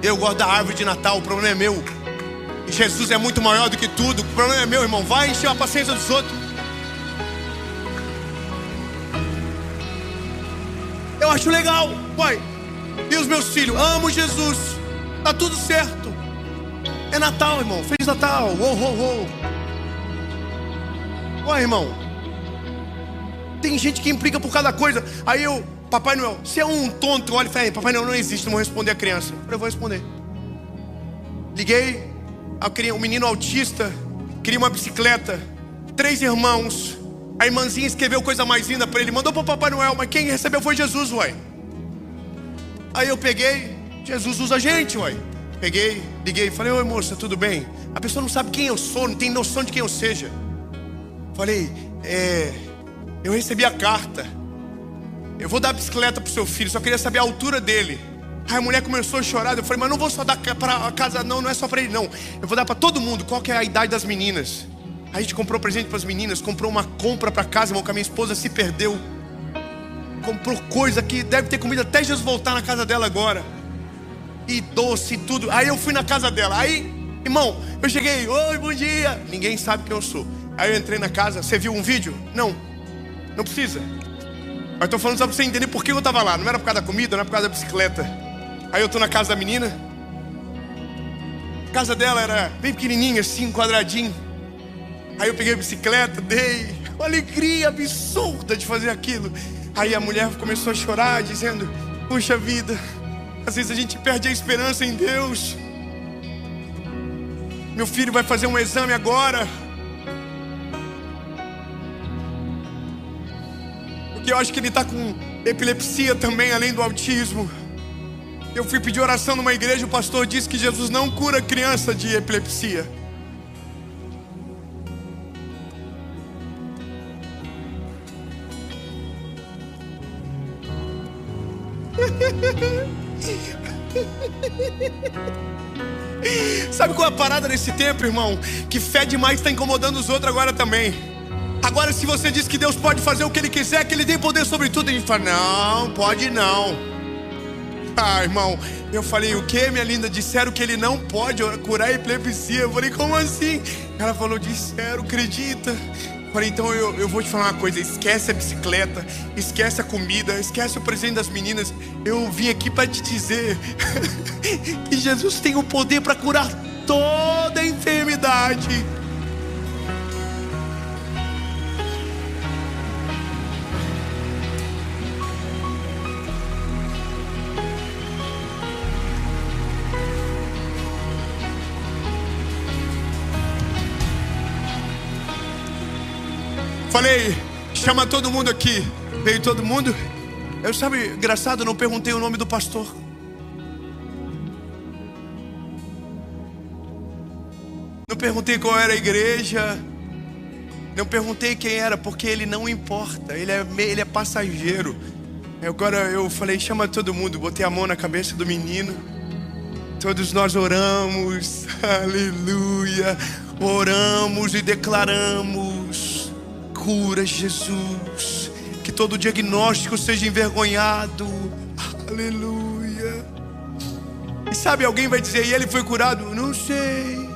eu gosto da árvore de Natal. O problema é meu. Jesus é muito maior do que tudo. O problema é meu, irmão. Vai encher a paciência dos outros. Eu acho legal, pai. E os meus filhos, amo Jesus, tá tudo certo. É Natal, irmão, Feliz Natal, Ué, irmão, tem gente que implica por cada coisa. Aí eu: Papai Noel, você é um tonto. Olha e fala: Papai Noel não existe, não vou responder a criança. Eu vou responder. Liguei, o menino autista queria uma bicicleta, 3 irmãos. A irmãzinha escreveu coisa mais linda para ele, mandou para o Papai Noel, mas quem recebeu foi Jesus, uai. Aí eu peguei: Jesus usa a gente, uai. Peguei, liguei e falei: oi, moça, tudo bem? A pessoa não sabe quem eu sou, não tem noção de quem eu seja. Falei: eu recebi a carta, eu vou dar a bicicleta pro seu filho, só queria saber a altura dele. Aí a mulher começou a chorar. Eu falei: mas não vou só dar para a casa, não é só para ele, não. Eu vou dar para todo mundo. Qual que é a idade das meninas? Aí a gente comprou presente para as meninas, comprou uma compra para casa, irmão, que a minha esposa se perdeu. Comprou coisa que deve ter comida até Jesus voltar na casa dela agora. E doce e tudo. Aí eu fui na casa dela. Aí, irmão, eu cheguei: oi, bom dia. Ninguém sabe quem eu sou. Aí eu entrei na casa. Você viu um vídeo? Não precisa. Mas tô falando só pra você entender por que eu tava lá. Não era por causa da comida, não era por causa da bicicleta. Aí eu tô na casa da menina. A casa dela era bem pequenininha assim, um quadradinho. Aí eu peguei a bicicleta, dei uma alegria absurda de fazer aquilo. Aí a mulher começou a chorar, dizendo: puxa vida, Às vezes a gente perde a esperança em Deus. Meu filho vai fazer um exame agora, porque eu acho que ele está com epilepsia também, além do autismo. Eu fui pedir oração numa igreja, o pastor disse que Jesus não cura criança de epilepsia. Sabe qual é a parada nesse tempo, irmão? Que fé demais está incomodando os outros agora também. Agora, se você diz que Deus pode fazer o que Ele quiser, que Ele tem poder sobre tudo, a gente fala, não, pode não. Ah, irmão, eu falei, o que, minha linda? Disseram que Ele não pode curar a epilepsia. Eu falei, como assim? Ela falou, disseram, acredita? Eu falei, então eu vou te falar uma coisa, esquece a bicicleta, esquece a comida, esquece o presente das meninas. Eu vim aqui para te dizer que Jesus tem o poder para curar toda a enfermidade. Falei, chama todo mundo aqui. Veio todo mundo. Eu, sabe, engraçado, não perguntei o nome do pastor. Não perguntei qual era a igreja. Não perguntei quem era, porque ele não importa. Ele é passageiro. Agora eu falei, chama todo mundo. Botei a mão na cabeça do menino. Todos nós oramos. Aleluia. Oramos e declaramos: cura, Jesus. Que todo diagnóstico seja envergonhado. Aleluia. E sabe, alguém vai dizer, e ele foi curado? Não sei.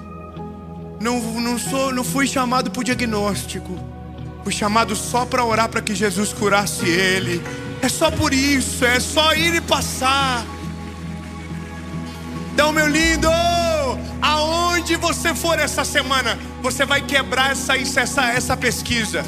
Não fui chamado por diagnóstico. Fui chamado só para orar para que Jesus curasse ele. É só por isso, é só ir e passar. Então, meu lindo, aonde você for essa semana, você vai quebrar essa pesquisa.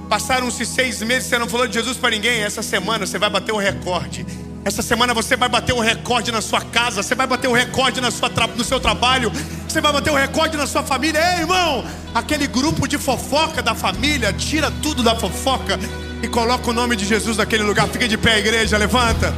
Passaram-se 6 meses, você não falou de Jesus para ninguém. Essa semana você vai bater o recorde. Essa semana você vai bater o recorde na sua casa. Você vai bater o recorde no seu trabalho. Você vai bater o recorde na sua família. Ei, irmão, aquele grupo de fofoca da família, tira tudo da fofoca e coloca o nome de Jesus naquele lugar. Fica de pé, igreja, levanta.